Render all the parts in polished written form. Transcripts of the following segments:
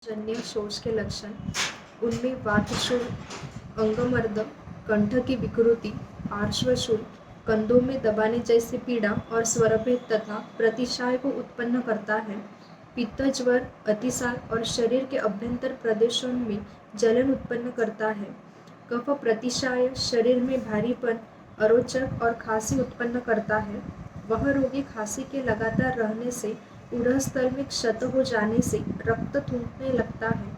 जन्य शोष के लक्षण उनमें वातशूल, अंगमर्द, कंठ की विकृति, पार्श्वशूल, कंधों में दबाने जैसी पीड़ा और स्वरभेद तथा प्रतिशाय को उत्पन्न करता है। पित्त ज्वर, अतिसार और शरीर के अभ्यंतर प्रदेशों में जलन उत्पन्न करता है। कफ प्रतिशाय शरीर में भारीपन, अरोचक और खांसी उत्पन्न करता है। वह रोगी खांसी के लगातार रहने से, उदर स्थल में क्षत हो जाने से रक्त थूकने लगता है।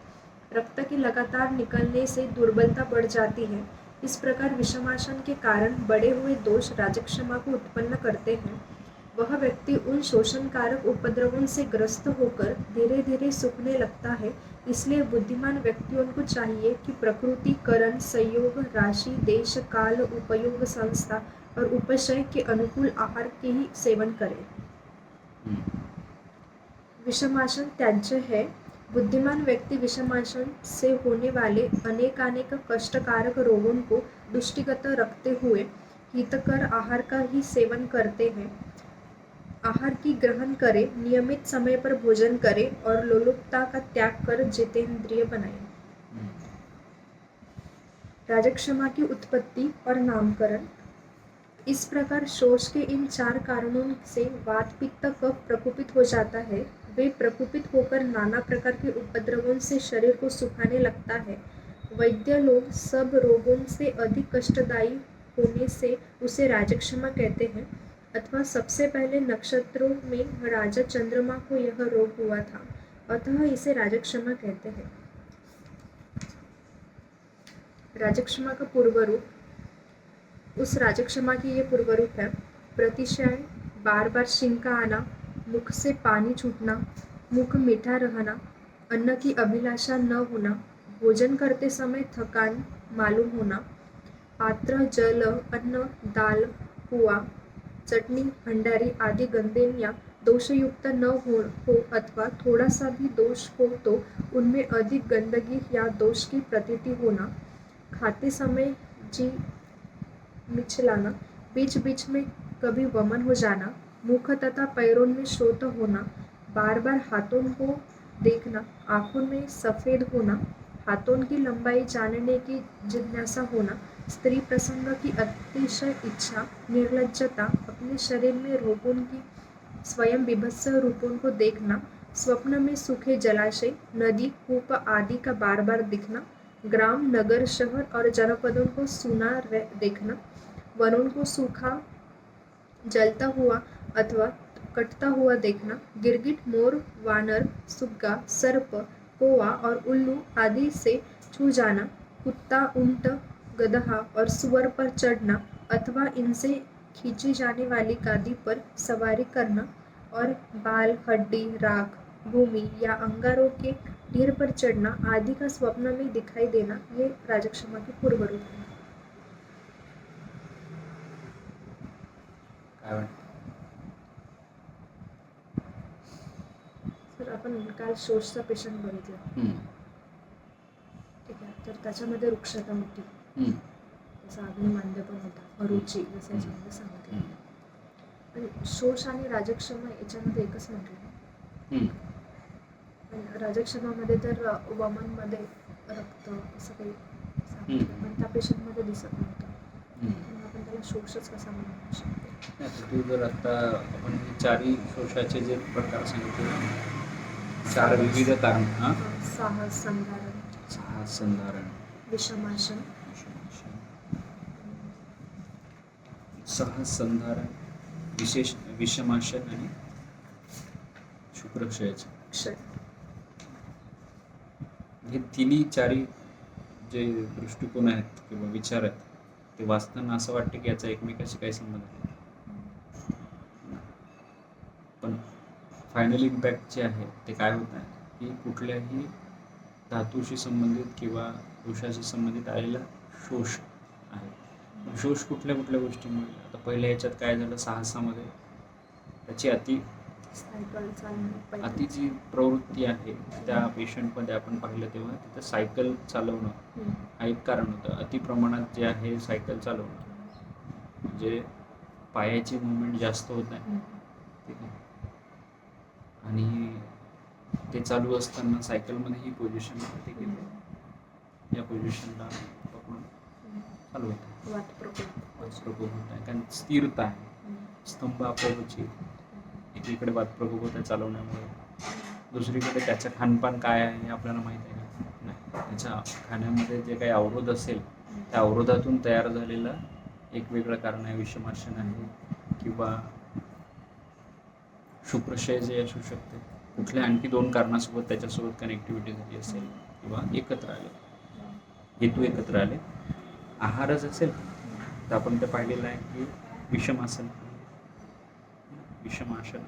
रक्त के लगातार निकलने से दुर्बलता बढ़ जाती है। इस प्रकार विषमासन के कारण बढ़े हुए दोष राजक्षमा को उत्पन्न करते हैं। वह व्यक्ति उन शोषणकारक उपद्रवों से ग्रस्त होकर धीरे धीरे सूखने लगता है। इसलिए बुद्धिमान व्यक्तियों को चाहिए कि प्रकृति, करण, संयोग, राशि, देश, काल, उपयोग, संस्था और उपशय के अनुकूल आहार के ही सेवन करें। विषमासन त्याज्य है। बुद्धिमान व्यक्ति विषमासन से होने वाले अनेकानेक कष्टकारक रोगों को दृष्टिगत रखते हुए हितकर आहार का ही सेवन करते हैं। आहार की ग्रहण करें, नियमित समय पर भोजन करें और लोलुपता का त्याग कर जितेंद्रिय बनाएं। राजक्षमा की उत्पत्ति और नामकरण। इस प्रकार शोष के इन 4 कारणों से वात, पित्त, कफ प्रकोपित हो जाता है। वे प्रकोपित होकर नाना प्रकार के उपद्रवों से शरीर को सुखाने लगता है। वैद्य लोग सब रोगों से अधिक कष्टदायी होने से उसे राजक्षमा कहते हैं। अथवा सबसे पहले नक्षत्रों में राजा चंद्रमा को यह रोग हुआ था, अतः इसे राजक्षमा कहते हैं। राजक्षमा का पूर्व रूप। उस राजक्षमा की ये पूर्व रूप है: प्रतिशय, बार बार छिंका आना, मुख से पानी छूटना, मुख मीठा रहना, अन्न की अभिलाषा न होना, भोजन करते समय थकान मालूम होना, पात्र, जल, अन्न, दाल, पुआ, चटनी, भंडारी आदि गंधेनिया दोषयुक्त न हो अथवा थोड़ा सा भी दोष हो तो उनमें अधिक गंदगी या दोष की प्रतीति होना, खाते समय जी मिचलाना, बीच बीच में कभी वमन हो जाना, मुख तथा पैरों में शोथ होना, बार बार हाथों को देखना, आँखों में सफ़ेद होना, हाथों की लंबाई जानने की जिज्ञासा होना, स्त्री प्रसंग की अतिशय इच्छा, निर्लज्जता, अपने शरीर में रोगों की स्वयं बीभत्स रूपों को देखना, स्वप्न में सूखे जलाशय, नदी, कूप आदि का बार बार दिखना, ग्राम, नगर, शहर और जनपदों को सूना देखना, वनों को सूखा, जलता हुआ अथवा कटता हुआ देखना, गिरगिट, मोर, वानर, सुग्गा, सर्प, कौवा और उल्लू आदि से छू जाना, कुत्ता, ऊंट, गदहा और सुअर पर चढ़ना अथवा इनसे खींची जाने वाली गादी पर सवारी करना और बाल, हड्डी, राख, भूमि या अंगारों के ढेर पर चढ़ना आदि का स्वप्न में दिखाई देना, ये राजक्षमा की पूर्व रूप है। सर, आपण काल शोषचा पेशंट बघितला. ठीक आहे. तर त्याच्यामध्ये रुक्षता होती. त्याचा अग्निमांद्य पण होता, अरुची, जसं याच्यामध्ये सांगितलं. पण शोष आणि राजक्षमा याच्यामध्ये एकच म्हटलं. पण राजक्षमामध्ये तर वमनमध्ये रक्त असं काही सांगितलं, पण त्या पेशंटमध्ये दिसत नव्हतं. मग आपण त्याला शोषच कसा म्हणू शकतो? तू जर आता आपण चारही शोषाचे जे प्रकार सांगितले, 4 विविध कारण. साहस संधारण, विषमासन, साहस संधारण, विषमासन आणि शुक्रक्षयाचे क्षय. हे तिन्ही 4ही जे दृष्टिकोन आहेत किंवा विचार आहेत, ते वाचताना असं वाटतं की याचा एकमेकाशी काही संबंध नाही. पण फायनल इम्पॅक्ट जे आहे ते काय होत आहे की कुठल्याही धातूशी संबंधित किंवा दोषाशी संबंधित आलेला शोष आहे. शोष कुठल्या कुठल्या गोष्टींमुळे? आता पहिल्या ह्याच्यात काय झालं, साहसामध्ये त्याची अति जी प्रवृत्ती आहे त्या पेशंटमध्ये आपण पाहिलं तेव्हा तिथं सायकल चालवणं हा एक कारण होतं. अति प्रमाणात जे आहे सायकल चालवणं, म्हणजे पायाची मुवमेंट जास्त होत आहे. ठीक आहे. आणि ते चालू असताना सायकलमध्ये ही पोझिशन ते घेते, या पोझिशनला पकडून चालू होतं. वातप्रकोप होत आहे कारण स्थिरता आहे. स्तंभ आपोआपची एकीकडे वातप्रकोप होत आहे चालवण्यामुळे, दुसरीकडे त्याचं खानपान काय आहे हे आपल्याला माहीत आहे का? नाही. त्याच्या खाण्यामध्ये जे काही अवरोध असेल त्या अवरोधातून तयार झालेलं एक वेगळं कारण आहे, विषमार्शन आहे किंवा शुप्रशय जे असू शकते, कुठल्या आणखी 2 कारणासोबत त्याच्यासोबत कनेक्टिव्हिटी झाली असेल किंवा एकत्र आले, हेतू एकत्र आले. आहारच असेल तर आपण ते पाहिलेलं आहे की विषमासन, विषमासन.